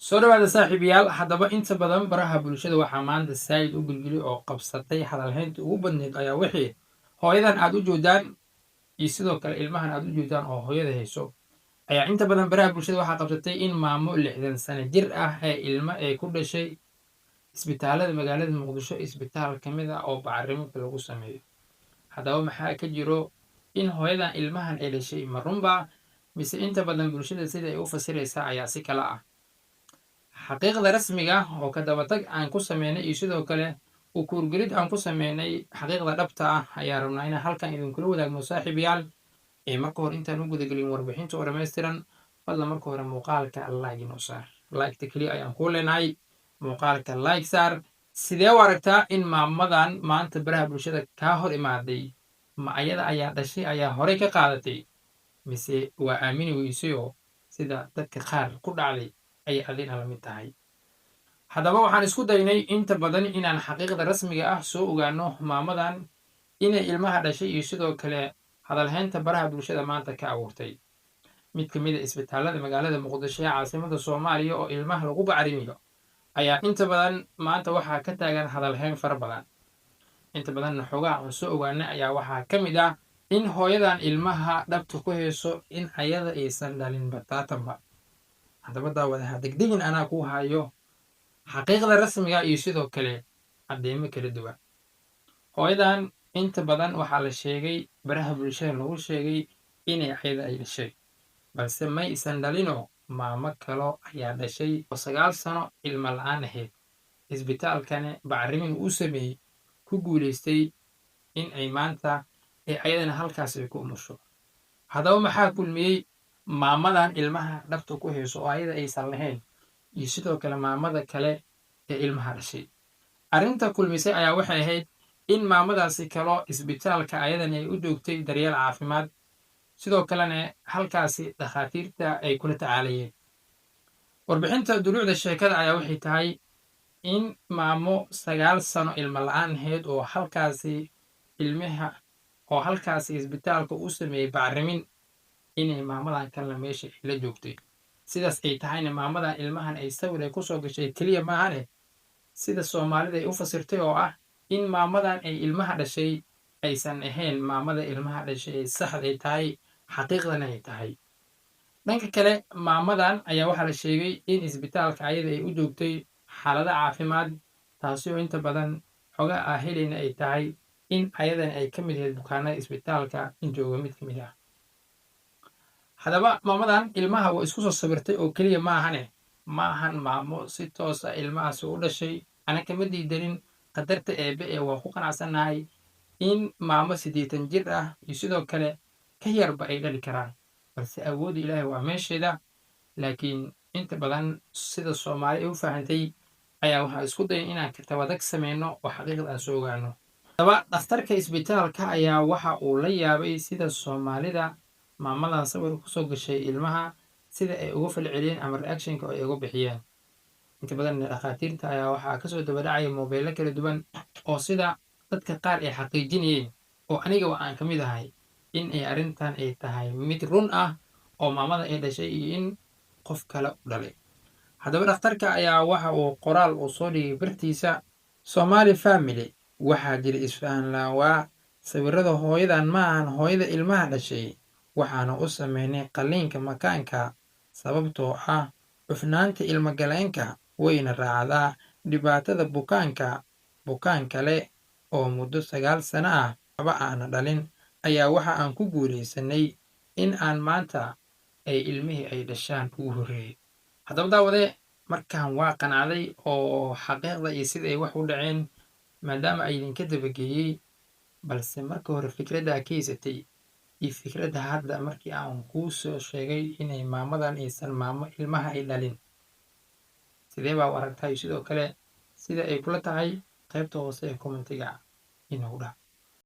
soo dhawaada saaxiibayaal. haddaba inta badan baraha bulshada waxaa maanta saayid u gilgili oo qabsatay hadalhaynta ugu badneyd ayaa wixii hooyadan aad u joogtaan iyo sidoo kale ilmahan aad u joogtaan oo hooyada hayso ayaa inta badan baraha bulshada waxaa qabsatay in maamo 60 sano jir ah ee ilmo ay ku dhashay isbitaalada magaalada muqdisho isbitaal ka mid ah oo bacriminta lagu sameeyo. haddaba maxaa ka jiro in hooyadan ilmahan ay dhashay ma runba mise inta badan bulshada sida ay u fasiraysaa ayaa si kala ah. xaqiiqda rasmiga ah oo ka dabatag aan ku sameynay iyo sidoo kale u kuurgelid aan ku sameynay xaqiiqda dhabta ah ayaa rabnaa inaan halkan idinkula wadaagno saaxiibayaal. marka hore intaan u gudagelin warbixinta oo dhammaystiran fadlan marka hore muuqaalka like inoo saar. Like-ta keliya ayaan kuu leenahay, muuqaalka like saar. sidee u aragtaa in maamadan maanta baraha bulshada kaa hor imaaday ma ayada ayaa dhashay ayaa horey ka qaadatay mise waa aamini weysay oo sida dadka qaar ku dhacday ay adina la mid tahay. haddaba waxaan isku daynay inta badan inaan xaqiiqda rasmiga ah soo ogaano maamadan inay ilmaha dhashay iyo sidoo kale hadalhaynta baraha bulshada maanta ka abuurtay. mid ka mid a isbitaalada magaalada muqdisho ee caasimada soomaaliya oo ilmaha lagu bacrimiyo ayaa inta badan maanta waxaa ka taagan hadalhayn fara badan. inta badanna xoogaha aan soo ogaanay ayaa waxaa ka mid ah in hooyadan ilmaha dhabta ku hayso in ayada aysan dhalin bataatanba. haddaba daawadaha degdegin anaa ku hayo xaqiiqda rasmiga iyo sidoo kale cadeymo kala duwan. hooyadan inta badan waxaa la sheegay baraha bulshada lagu sheegay inay ayada ay dhashay, balse may isan dhalinoo maamo kalo ayaa dhashay oo 9 sano ilmo la-aan ahayd. isbitaalkani bacrimin uu sameeyey ku guulaystay in ay maanta ee ayadana halkaas ay ku umusho. haddaba maxaa kulmiyey maamadan ilmaha dhabta ku hayso oo ayada aysan lahayn iyo sidoo kale maamada kale ee ilmaha dhashay? arrinta kulmisay ayaa waxay ahayd in maamadaasi kaloo isbitaalka ayadana ay u joogtay daryeel caafimaad, sidoo kalena halkaasi dhakhaatiirta ay kula tacaalayeen. warbixinta duluucda sheekada ayaa waxay tahay in maamo 9 sano ilmo la-aan ahayd oo halkaasi isbitaalka u sameeyey bacrimin inay maamadan kalena meesha ay la joogtay. sidaas ay tahayna maamadan ilmahan ay sawir ay kusoo gashay keliya maahane sida soomaalida ay u fasirtay oo ah in maamadan ay ilmaha dhashay aysan ahayn maamada ilmaha dhashay ee saxda ay tahay, xaqiiqdana ay tahay. dhanka kale maamadan ayaa waxaa la sheegay in isbitaalka ayada ay u joogtay xaalado caafimaad, taasi oo inta badan xoga ah helayna ay tahay in ayadana ay ka mid ahayd bukaanada isbitaalka in jooga mid ka mid ah. haddaba maamadan ilmaha waa isku soo sawirtay oo keliya maahane ma ahan maamo si toosa ilmahaasi u dhashay. ana kama diidanin qadarta eebe ee waa ku qanacsannahay in maamo 80 jir ah iyo sidoo kale ka yarba ay dhali karaan, balse awoodda ilaahay waa meesheeda. laakiin inta badan sida soomaali ay u fahantay ayaa waxaa isku dayan inaan katabadag sameyno oo xaqiiqda aan soo ogaano. haddaba dhakhtarka isbitaalka ayaa waxa uu la yaabay sida soomaalida maamadan sawir kusoo gashay ilmaha sida ay uga falceliyeen ama reactionka ay uga bixiyeen. inta badan dhakhaatiirta ayaa waxaa kasoo dabadhacaya mobeello kala duwan oo sida dadka qaar ay xaqiijinayeen oo aniga aan ka mid ahay in ay arrintan ay tahay mid run ah oo maamada ay dhashay iyo in qof kale u dhalay. haddaba dhakhtarka ayaa waxa uu qoraal uu soo dhigay bartiisa Somali Family. waxaa jira isfahan laawaa sawirada hooyadan ma ahan hooyada ilmaha dhashay, waxaana u sameynay qalliinka makaanka sababtoo ah cufnaanta ilmagaleenka wayna raacdaa dhibaatada bukaan kale oo muddo 9 sano ah aba aana dhalin ayaa waxa aan ku guulaysanay in aan maanta ay ilmihii ay dhashaan ugu horreeyey. haddaba daawade markaan waa qanacday oo xaqiiqda iyo sida ay wax u dhaceen maadaama ay idinka dabageeyey, balse marka hore fikradda ka haysatay iyo fikradda hadda markii aan kuu soo sheegay inay maamadan aysan maamo ilmaha ay dhalin, sidee baa u aragtay sidoo kale sida ay kula tahay qaybta hoose ee commentiga inoogu dhac.